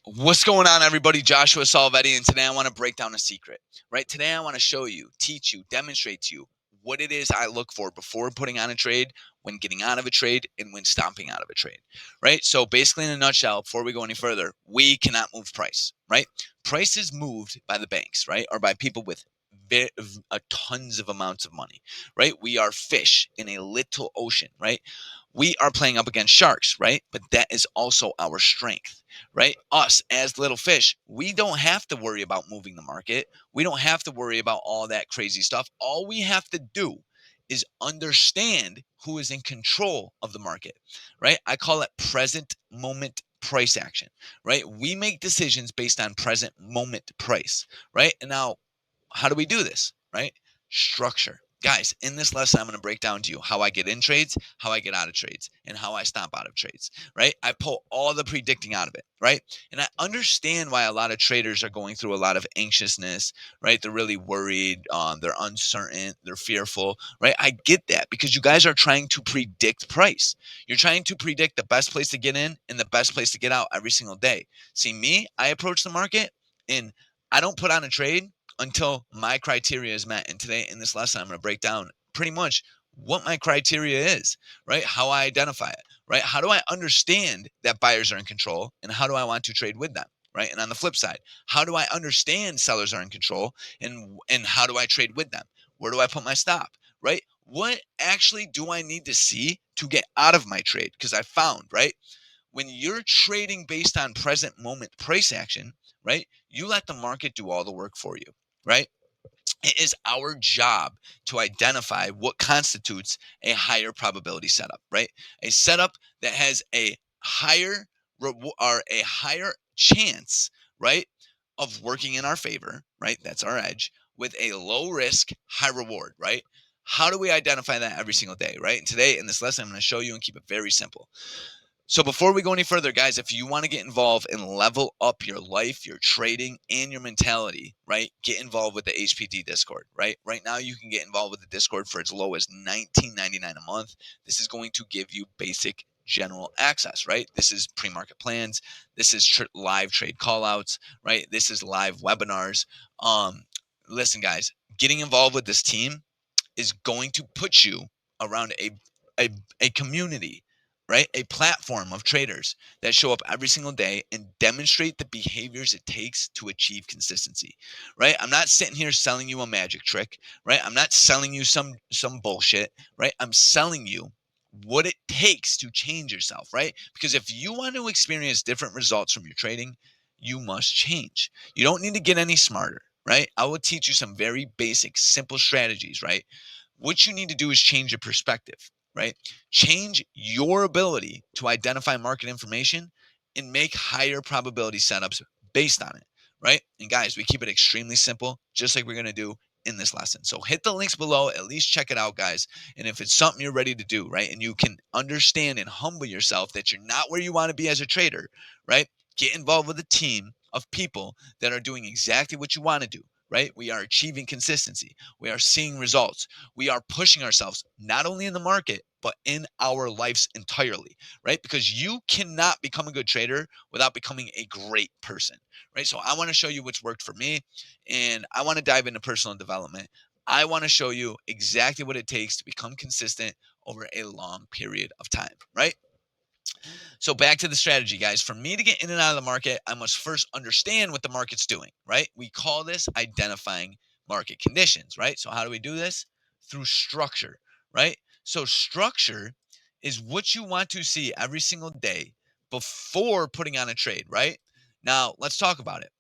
What's going on, everybody? Joshua Salvetti, and today I want to break down a secret. Right? Today I want to show you, teach you, demonstrate to you what it is I look for before putting on a trade, when getting out of a trade, and when stopping out of a trade. Right? So basically, in a nutshell, before we go any further, we cannot move price. Right? Price is moved by the banks, right, or by people with tons of amounts of money. Right? We are fish in a little ocean. Right? We are playing up against sharks. Right? But that is also our strength, right? Us as little fish, we don't have to worry about moving the market. We don't have to worry about all that crazy stuff. All we have to do is understand who is in control of the market, right? I call it present moment price action, right? We make decisions based on present moment price, right? And now, how do we do this, right? Structure. Guys, in this lesson, I'm going to break down to you how I get in trades, how I get out of trades, and how I stomp out of trades, right? I pull all the predicting out of it, right? And I understand why a lot of traders are going through a lot of anxiousness, right? They're really worried, they're uncertain, they're fearful, right? I get that because you guys are trying to predict price. You're trying to predict the best place to get in and the best place to get out every single day. See, me, I approach the market and I don't put on a trade until my criteria is met. And today in this lesson, I'm going to break down pretty much what my criteria is, right? How I identify it, right? How do I understand that buyers are in control and how do I want to trade with them? Right. And on the flip side, how do I understand sellers are in control and how do I trade with them? Where do I put my stop? Right. What actually do I need to see to get out of my trade? Because I found, right, when you're trading based on present moment price action, right, you let the market do all the work for you, right? It is our job to identify what constitutes a higher probability setup, right? A setup that has a higher or a higher chance, right, of working in our favor, right? That's our edge with a low risk, high reward, right? How do we identify that every single day, right? And today in this lesson, I'm going to show you and keep it very simple. So before we go any further, guys, if you want to get involved and level up your life, your trading, and your mentality, right, get involved with the HPD Discord, right? Right now, you can get involved with the Discord for as low as $19.99 a month. This is going to give you basic general access, right? This is pre-market plans. This is live trade callouts, right? This is live webinars. Listen, guys, getting involved with this team is going to put you around a, a community, right? A platform of traders that show up every single day and demonstrate the behaviors it takes to achieve consistency, right? I'm not sitting here selling you a magic trick, right? I'm not selling you some bullshit, right? I'm selling you what it takes to change yourself, right? Because if you want to experience different results from your trading, you must change. You don't need to get any smarter, right? I will teach you some very basic, simple strategies, right? What you need to do is change your perspective, right? Change your ability to identify market information and make higher probability setups based on it, right? And guys, we keep it extremely simple, just like we're going to do in this lesson. So hit the links below, at least check it out, guys. And if it's something you're ready to do, right, and you can understand and humble yourself that you're not where you want to be as a trader, right? Get involved with a team of people that are doing exactly what you want to do, right? We are achieving consistency. We are seeing results. We are pushing ourselves not only in the market, but in our lives entirely, right? Because you cannot become a good trader without becoming a great person, right? So I want to show you what's worked for me, and I want to dive into personal development. I want to show you exactly what it takes to become consistent over a long period of time, right? So back to the strategy, guys. For me to get in and out of the market, I must first understand what the market's doing, right? We call this identifying market conditions, right? So how do we do this? Through structure, right? So structure is what you want to see every single day before putting on a trade, right? Now, let's talk about it.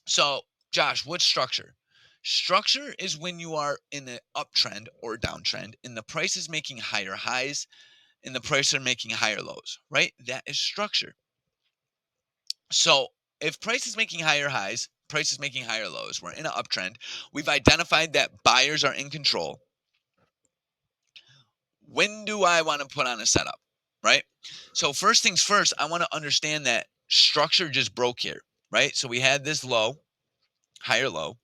So, Josh, what's structure? Structure is when you are in an uptrend or downtrend and the price is making higher highs and the price are making higher lows, right? That is structure. So if price is making higher highs, price is making higher lows, we're in an uptrend. We've identified that buyers are in control. When do I want to put on a setup, right? So first things first, I want to understand that structure just broke here, right? So we had this low, higher low.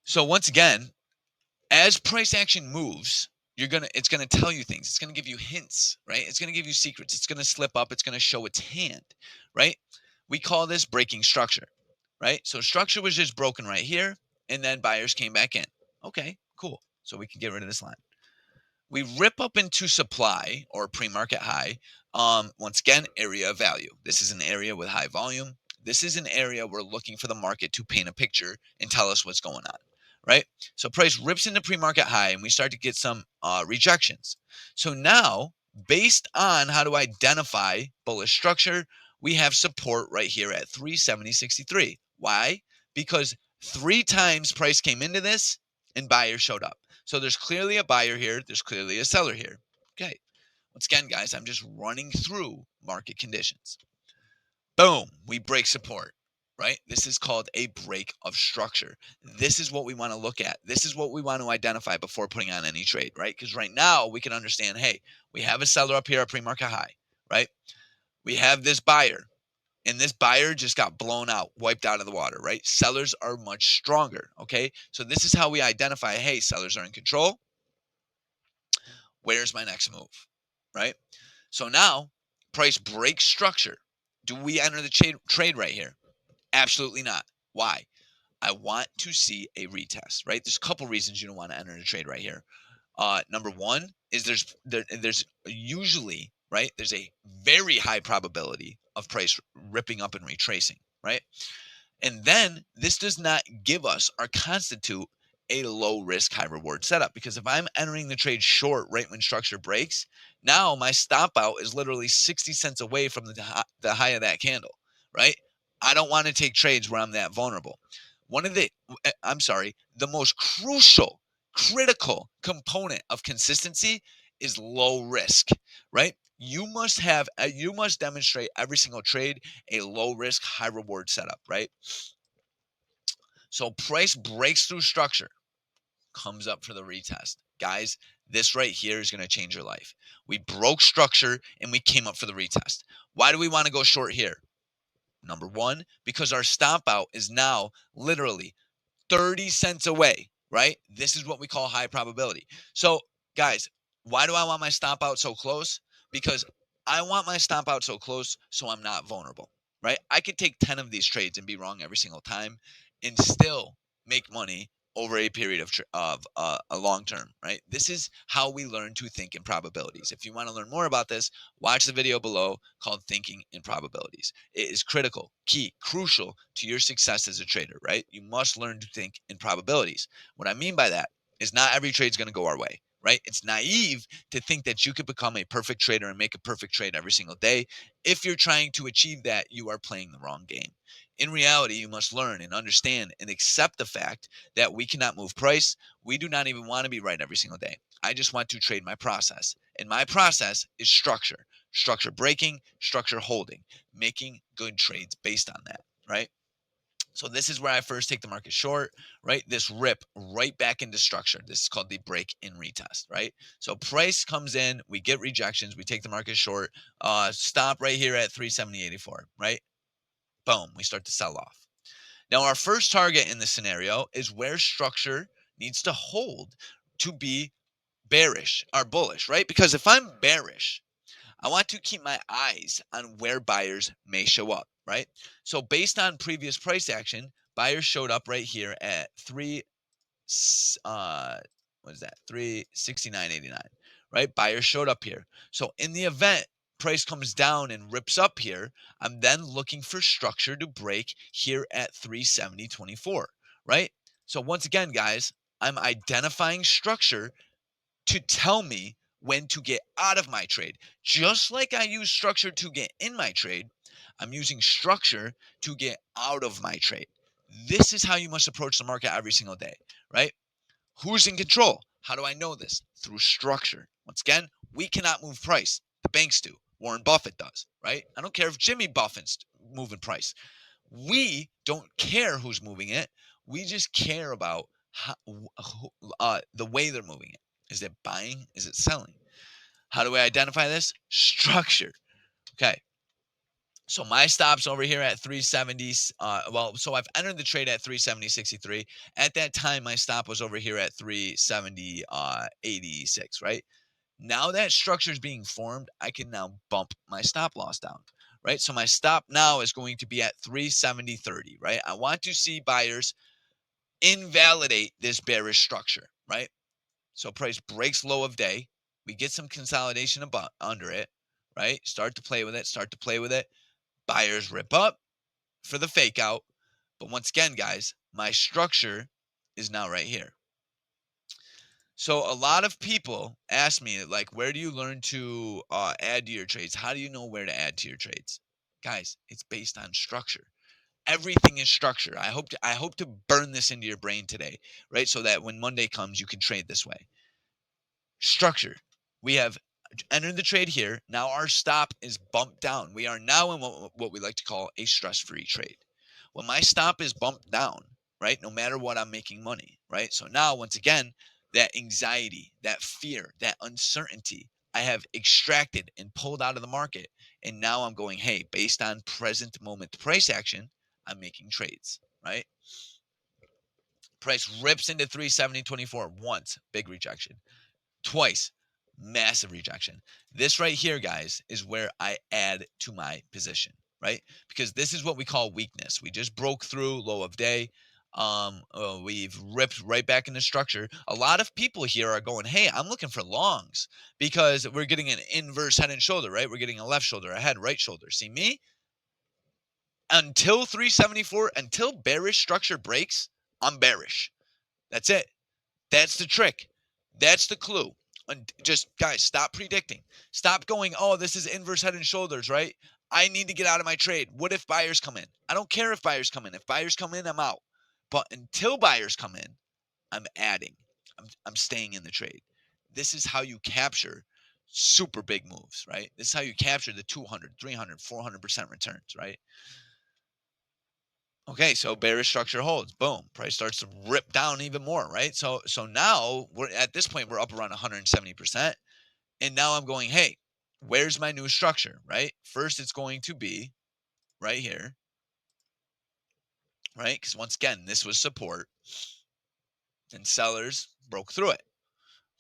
So once again, as price action moves, it's gonna tell you things. It's gonna give you hints, right? It's gonna give you secrets. It's gonna slip up. It's gonna show its hand, right? We call this breaking structure, right? So structure was just broken right here, and then buyers came back in. Okay, cool. So we can get rid of this line. We rip up into supply or pre-market high. Once again, area of value. This is an area with high volume. This is an area we're looking for the market to paint a picture and tell us what's going on, right? So price rips into pre-market high, and we start to get some rejections. So now, based on how to identify bullish structure, we have support right here at 370.63. Why? Because 3 times price came into this and buyers showed up. So there's clearly a buyer here. There's clearly a seller here. Okay. Once again, guys, I'm just running through market conditions. Boom. We break support, right? This is called a break of structure. This is what we want to look at. This is what we want to identify before putting on any trade, right? Because right now we can understand, hey, we have a seller up here at pre-market high, right? We have this buyer, and this buyer just got blown out, wiped out of the water, right? Sellers are much stronger, okay? So this is how we identify, hey, sellers are in control. Where's my next move, right? So now price breaks structure. Do we enter the trade right here? Absolutely not. Why? I want to see a retest, right? There's a couple reasons you don't want to enter the trade right here. Number one is there's usually, right, there's a very high probability of price ripping up and retracing, right? And then this does not give us or constitute a low risk, high reward setup. Because if I'm entering the trade short right when structure breaks, now my stop out is literally 60 cents away from the high of that candle, right? I don't want to take trades where I'm that vulnerable. The most crucial, critical component of consistency is low risk, right? You must demonstrate every single trade a low risk, high reward setup, right? So price breaks through structure, comes up for the retest. Guys, this right here is going to change your life. We broke structure and we came up for the retest. Why do we want to go short here? Number one, because our stop out is now literally 30 cents away, right? This is what we call high probability. So, guys, why do I want my stop out so close? Because I want my stop out so close so I'm not vulnerable, right? I could take 10 of these trades and be wrong every single time and still make money over a period of a long term, right? This is how we learn to think in probabilities. If you want to learn more about this, watch the video below called Thinking in Probabilities. It is critical, key, crucial to your success as a trader, right? You must learn to think in probabilities. What I mean by that is not every trade is going to go our way, right? It's naive to think that you could become a perfect trader and make a perfect trade every single day. If you're trying to achieve that, you are playing the wrong game. In reality, you must learn and understand and accept the fact that we cannot move price. We do not even want to be right every single day. I just want to trade my process. And my process is structure, structure breaking, structure holding, making good trades based on that, right? So this is where I first take the market short, right? This rip right back into structure. This is called the break in retest, right? So price comes in, we get rejections, we take the market short, stop right here at 370.84, right? Boom, we start to sell off. Now our first target in this scenario is where structure needs to hold to be bearish or bullish, right? Because if I'm bearish, I want to keep my eyes on where buyers may show up, right? So based on previous price action, buyers showed up right here at uh what is that? 369.89, right? Buyers showed up here. So in the event price comes down and rips up here, I'm then looking for structure to break here at 370.24, right? So once again, guys, I'm identifying structure to tell me when to get out of my trade. Just like I use structure to get in my trade, I'm using structure to get out of my trade. This is how you must approach the market every single day, right? Who's in control? How do I know this? Through structure. Once again, we cannot move price. The banks do. Warren Buffett does, right? I don't care if Jimmy Buffett's moving price. We don't care who's moving it. We just care about the way they're moving it. Is it buying? Is it selling? How do we identify this? Structure. Okay. So my stop's over here at 370. So I've entered the trade at 370.63. At that time, my stop was over here at 370.86. Right now, that structure is being formed. I can now bump my stop loss down. Right, so my stop now is going to be at 370.30. Right, I want to see buyers invalidate this bearish structure. Right, so price breaks low of day. We get some consolidation above under it. Right, start to play with it. Start to play with it. Buyers rip up for the fake out. But once again, guys, my structure is now right here. So a lot of people ask me, like, where do you learn to add to your trades? How do you know where to add to your trades? Guys, it's based on structure. Everything is structure. I hope to burn this into your brain today, right? So that when Monday comes, you can trade this way. Structure. We have entered the trade here. Now our stop is bumped down. We are now in what we like to call a stress-free trade. When my stop is bumped down, right, no matter what, I'm making money, right? So now, once again, that anxiety, that fear, that uncertainty, I have extracted and pulled out of the market. And now I'm going, hey, based on present moment price action, I'm making trades, right? Price rips into 370.24 once, big rejection. Twice, massive rejection. This right here, guys, is where I add to my position, right? Because this is what we call weakness. We just broke through low of day. We've ripped right back into structure. A lot of people here are going, hey, I'm looking for longs because we're getting an inverse head and shoulder, right? We're getting a left shoulder, a head, right shoulder. See me? Until 374, until bearish structure breaks, I'm bearish. That's it. That's the trick. That's the clue. And just, guys, stop predicting. Stop going, oh, this is inverse head and shoulders, right? I need to get out of my trade. What if buyers come in? I don't care if buyers come in. If buyers come in, I'm out. But until buyers come in, I'm adding. I'm staying in the trade. This is how you capture super big moves, right? This is how you capture the 200, 300, 400% returns, right? Okay, so bearish structure holds. Boom, price starts to rip down even more, right? So now we're at this point we're up around 170%, and now I'm going, hey, where's my new structure, right? First, it's going to be right here, right? Because once again, this was support, and sellers broke through it.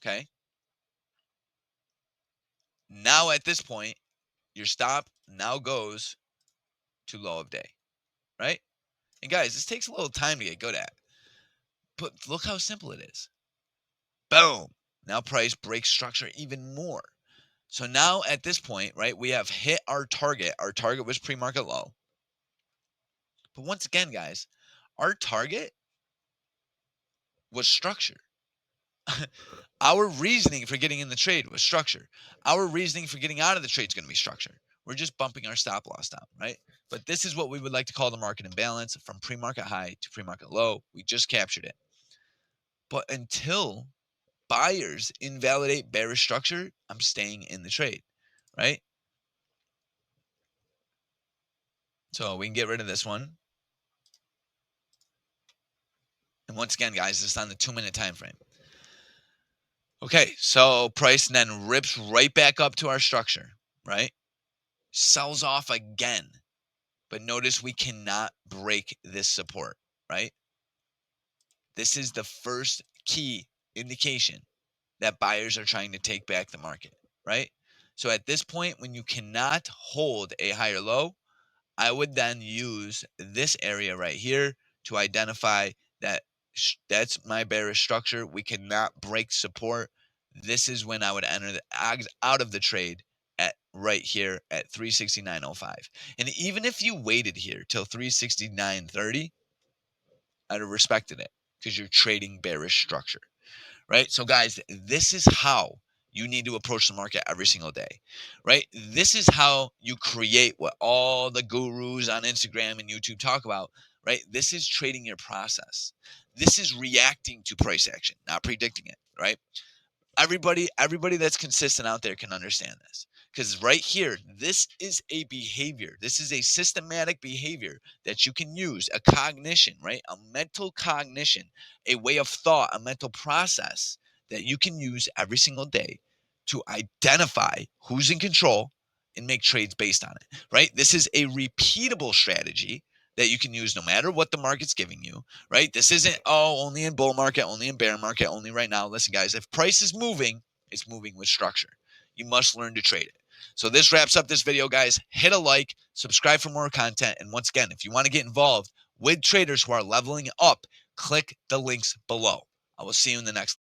Okay, now at this point, your stop now goes to low of day, right? And guys, this takes a little time to get good at, but look how simple it is. Boom. Now price breaks structure even more. So now at this point, right, we have hit our target. Our target was pre-market low. But once again, guys, our target was structure. Our reasoning for getting in the trade was structure. Our reasoning for getting out of the trade is going to be structure. We're just bumping our stop loss down, right? But this is what we would like to call the market imbalance from pre-market high to pre-market low. We just captured it. But until buyers invalidate bearish structure, I'm staying in the trade, right? So we can get rid of this one. And once again, guys, this is on the 2-minute time frame. Okay, so price then rips right back up to our structure, right? Sells off again. But notice we cannot break this support, right? This is the first key indication that buyers are trying to take back the market, right? So at this point, when you cannot hold a higher low, I would then use this area right here to identify that that's my bearish structure. We cannot break support. This is when I would enter out of the trade at right here at 369.05. And even if you waited here till 369.30, I'd have respected it because you're trading bearish structure, right? So guys, this is how you need to approach the market every single day, right? This is how you create what all the gurus on Instagram and YouTube talk about, right? This is trading your process. This is reacting to price action, not predicting it, right? Everybody that's consistent out there can understand this, because right here, this is a behavior, this is a systematic behavior that you can use, a cognition, right? A mental cognition, a way of thought, a mental process that you can use every single day to identify who's in control and make trades based on it, right? This is a repeatable strategy that you can use no matter what the market's giving you, right? This isn't, oh, only in bull market, only in bear market, only right now. Listen, guys, if price is moving, it's moving with structure. You must learn to trade it. So this wraps up this video, guys. Hit a like, subscribe for more content. And once again, if you want to get involved with traders who are leveling up, click the links below. I will see you in the next